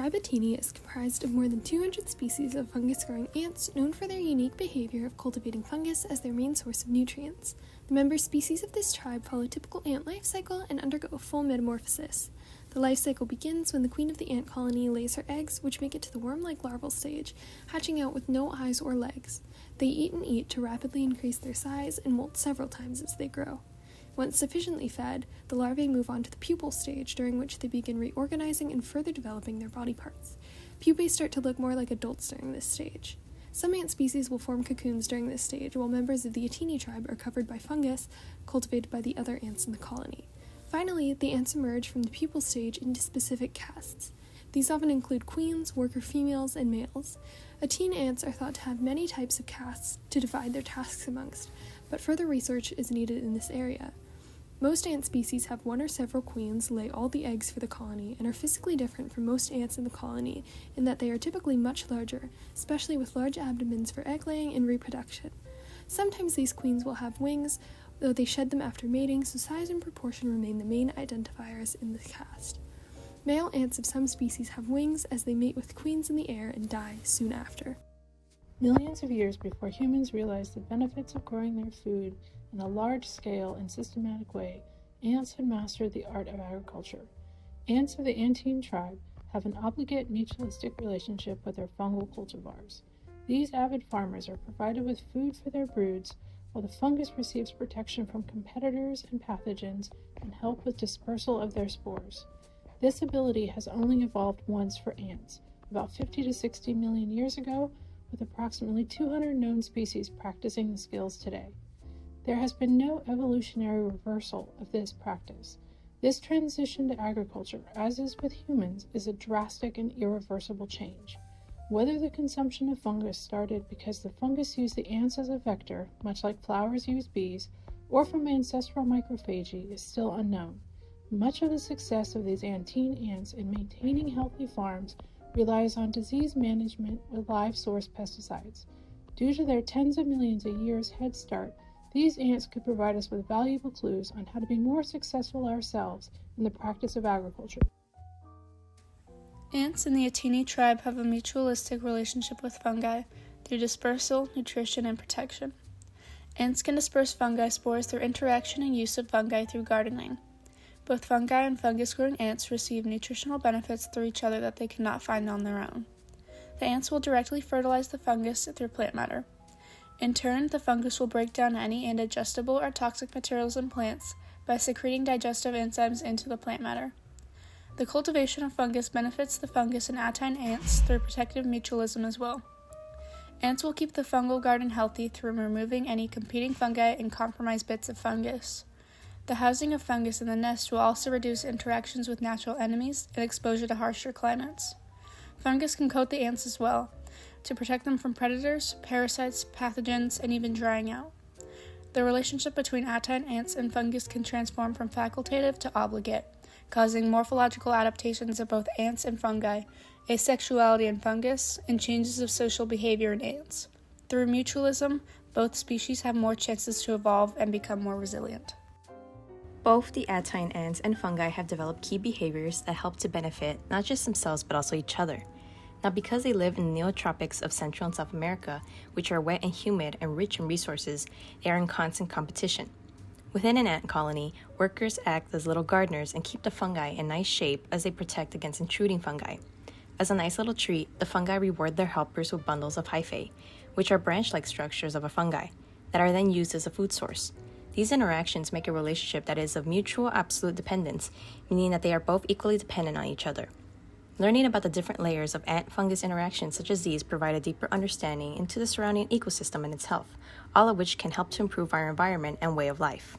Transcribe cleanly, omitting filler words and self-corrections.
tribe Attini is comprised of more than 200 species of fungus-growing ants known for their unique behavior of cultivating fungus as their main source of nutrients. The member species of this tribe follow a typical ant life cycle and undergo a full metamorphosis. The life cycle begins when the queen of the ant colony lays her eggs, which make it to the worm-like larval stage, hatching out with no eyes or legs. They eat and eat to rapidly increase their size and molt several times as they grow. Once sufficiently fed, the larvae move on to the pupal stage, during which they begin reorganizing and further developing their body parts. Pupae start to look more like adults during this stage. Some ant species will form cocoons during this stage, while members of the Attini tribe are covered by fungus cultivated by the other ants in the colony. Finally, the ants emerge from the pupal stage into specific castes. These often include queens, worker females, and males. Attini ants are thought to have many types of castes to divide their tasks amongst, but further research is needed in this area. Most ant species have one or several queens lay all the eggs for the colony and are physically different from most ants in the colony in that they are typically much larger, especially with large abdomens for egg laying and reproduction. Sometimes these queens will have wings, though they shed them after mating, so size and proportion remain the main identifiers in the caste. Male ants of some species have wings as they mate with queens in the air and die soon after. Millions of years before humans realized the benefits of growing their food in a large-scale and systematic way, ants had mastered the art of agriculture. Ants of the Antine tribe have an obligate mutualistic relationship with their fungal cultivars. These avid farmers are provided with food for their broods, while the fungus receives protection from competitors and pathogens and help with dispersal of their spores. This ability has only evolved once for ants, about 50 to 60 million years ago, with approximately 200 known species practicing the skills today. There has been no evolutionary reversal of this practice. This transition to agriculture, as is with humans, is a drastic and irreversible change. Whether the consumption of fungus started because the fungus used the ants as a vector, much like flowers use bees, or from ancestral macrophagy is still unknown. Much of the success of these Antine ants in maintaining healthy farms relies on disease management with live source pesticides. Due to their tens of millions of years head start, these ants could provide us with valuable clues on how to be more successful ourselves in the practice of agriculture. Ants in the Attini tribe have a mutualistic relationship with fungi through dispersal, nutrition, and protection. Ants can disperse fungi spores through interaction and use of fungi through gardening. Both fungi and fungus-growing ants receive nutritional benefits through each other that they cannot find on their own. The ants will directly fertilize the fungus through plant matter. In turn, the fungus will break down any indigestible or toxic materials in plants by secreting digestive enzymes into the plant matter. The cultivation of fungus benefits the fungus and Attine ants through protective mutualism as well. Ants will keep the fungal garden healthy through removing any competing fungi and compromised bits of fungus. The housing of fungus in the nest will also reduce interactions with natural enemies and exposure to harsher climates. Fungus can coat the ants as well, to protect them from predators, parasites, pathogens, and even drying out. The relationship between Attine ants and fungus can transform from facultative to obligate, causing morphological adaptations of both ants and fungi, asexuality in fungus, and changes of social behavior in ants. Through mutualism, both species have more chances to evolve and become more resilient. Both the Attine ants and fungi have developed key behaviors that help to benefit not just themselves but also each other. Now, because they live in the neotropics of Central and South America, which are wet and humid and rich in resources, they are in constant competition. Within an ant colony, workers act as little gardeners and keep the fungi in nice shape as they protect against intruding fungi. As a nice little treat, the fungi reward their helpers with bundles of hyphae, which are branch-like structures of a fungi, that are then used as a food source. These interactions make a relationship that is of mutual absolute dependence, meaning that they are both equally dependent on each other. Learning about the different layers of ant-fungus interactions such as these provide a deeper understanding into the surrounding ecosystem and its health, all of which can help to improve our environment and way of life.